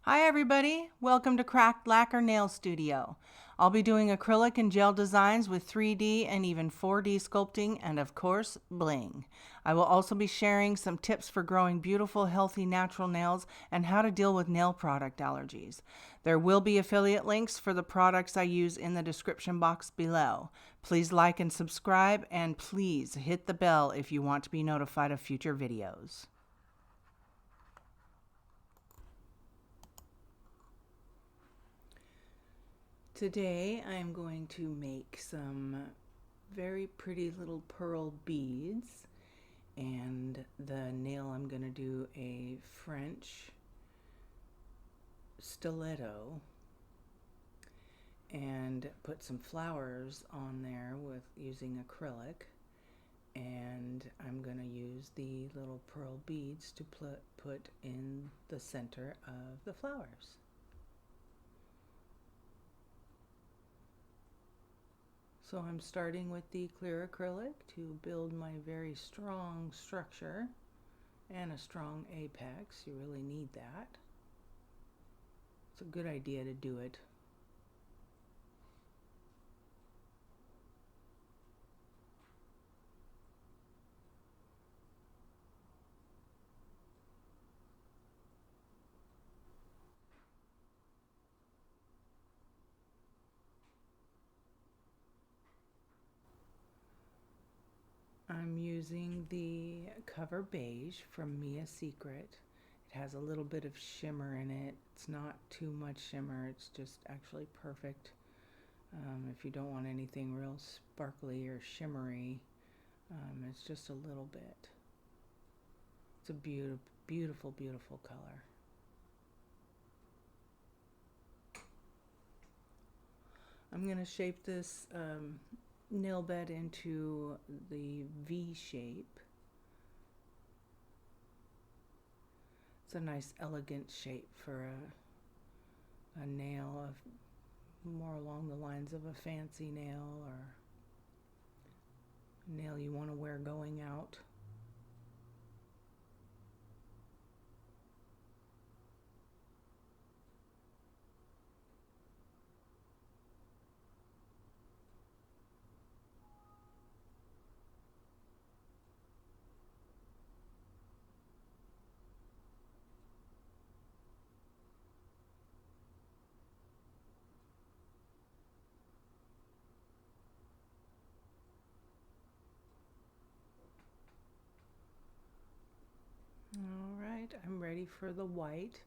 Hi everybody, welcome to Cracked Lacquer Nail Studio. I'll be doing acrylic and gel designs with 3D and even 4D sculpting and of course bling. I will also be sharing some tips for growing beautiful, healthy, natural nails and how to deal with nail product allergies. There will be affiliate links for the products I use in the description box below. Please like and subscribe, and please hit the bell if you want to be notified of future videos. Today I'm going to make some very pretty little pearl beads, and the nail I'm going to do a French stiletto and put some flowers on there with using acrylic, and I'm going to use the little pearl beads to put in the center of the flowers. So I'm starting with the clear acrylic to build my very strong structure and a strong apex. You really need that. It's a good idea to do it. I'm using the cover Beige from Mica Secret. It has a little bit of shimmer in it. It's not too much shimmer, it's just actually perfect. If you don't want anything real sparkly or shimmery, it's just a little bit. It's a beautiful, beautiful, beautiful color. I'm going to shape this nail bed into the V shape. It's a nice elegant shape for a nail, of more along the lines of a fancy nail or a nail you want to wear going out. Alright, I'm ready for the white.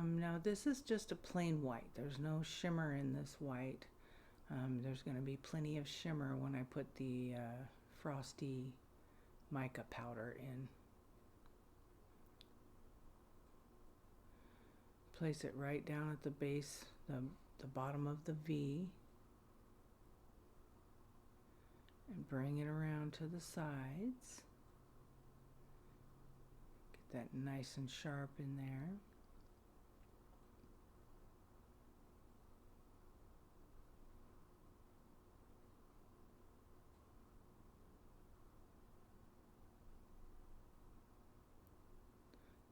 Now this is just a plain white. There's no shimmer in this white. There's going to be plenty of shimmer when I put the frosty mica powder in. Place it right down at the base, the bottom of the V, and bring it around to the sides. Get that nice and sharp in there.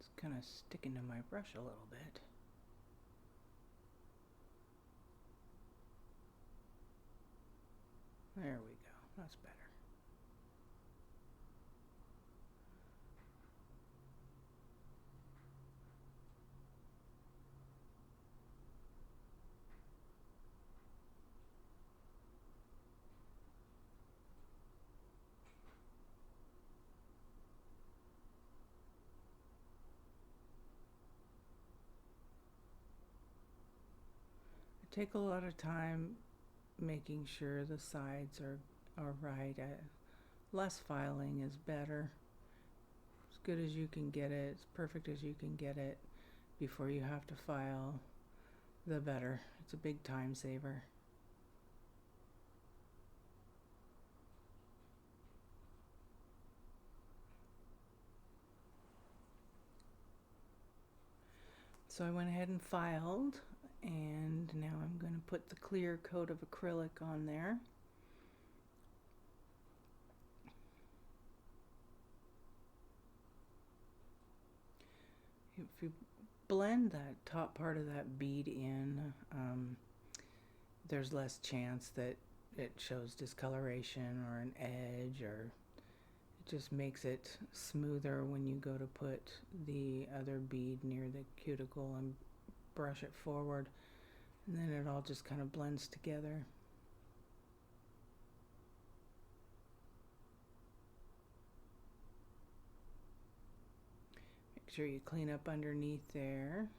It's kind of sticking to my brush a little bit. There we go. That's better. I take a lot of time making sure the sides are right. Less filing is better. As good as you can get it, as perfect as you can get it before you have to file, the better. It's a big time saver. So I went ahead and filed, and now I'm going to put the clear coat of acrylic on there. If you blend that top part of that bead in, there's less chance that it shows discoloration or an edge, or it just makes it smoother when you go to put the other bead near the cuticle and brush it forward, and then it all just kind of blends together. Make sure you clean up underneath there.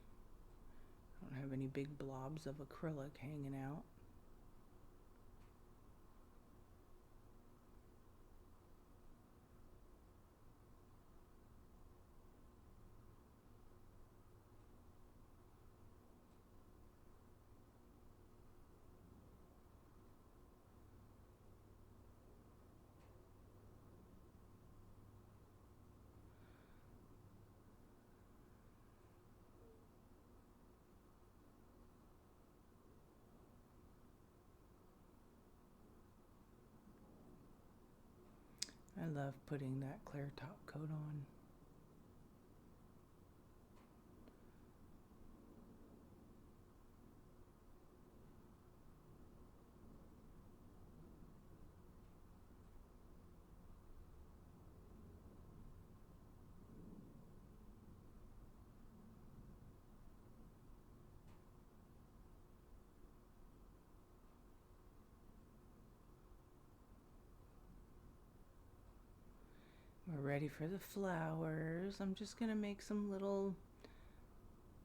Don't have any big blobs of acrylic hanging out. I love putting that clear top coat on. We're ready for the flowers. I'm just going to make some little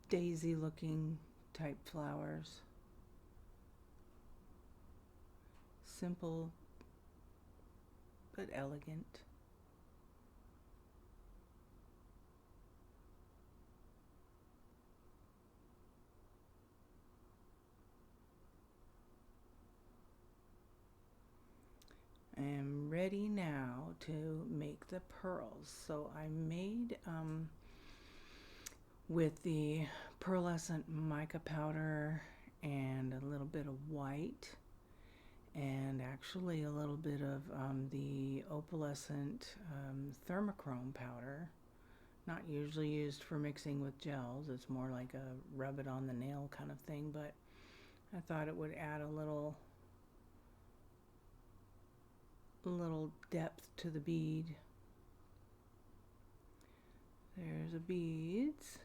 daisy looking type flowers. Simple but elegant. I am ready now to make the pearls. So I made with the pearlescent mica powder and a little bit of white, and actually a little bit of the opalescent thermochrome powder. Not usually used for mixing with gels. It's more like a rub it on the nail kind of thing, but I thought it would add a little depth to the bead. There's the beads.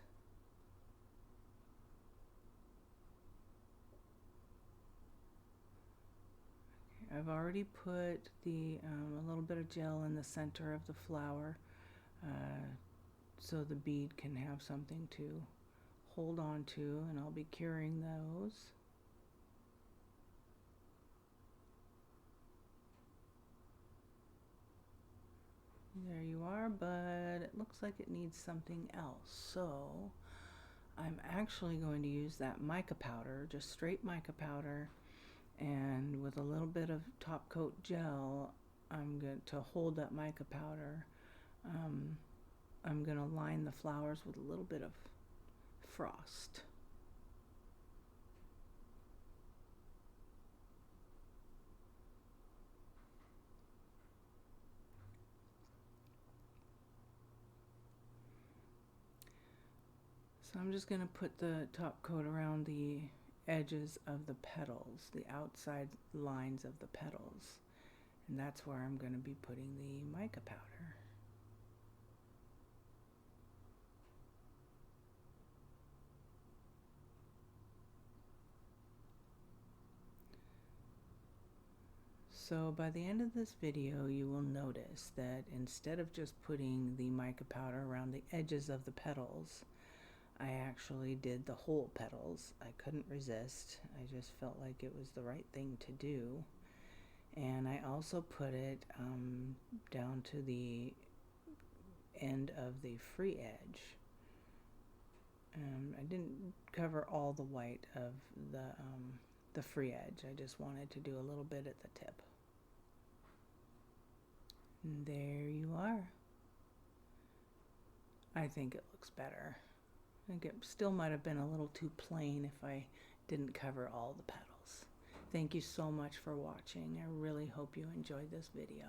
Okay, I've already put the a little bit of gel in the center of the flower, so the bead can have something to hold on to, and I'll be curing those. There you are, but it looks like it needs something else. So I'm actually going to use that mica powder, just straight mica powder, and with a little bit of top coat gel, I'm going to hold that mica powder. I'm going to line the flowers with a little bit of frost. So I'm just going to put the top coat around the edges of the petals, the outside lines of the petals, and that's where I'm going to be putting the mica powder. So by the end of this video, you will notice that instead of just putting the mica powder around the edges of the petals, I actually did the whole petals. I couldn't resist. I just felt like it was the right thing to do. And I also put it down to the end of the free edge. I didn't cover all the white of the free edge. I just wanted to do a little bit at the tip. And there you are. I think it looks better. I think it still might have been a little too plain if I didn't cover all the petals. Thank you so much for watching. I really hope you enjoyed this video.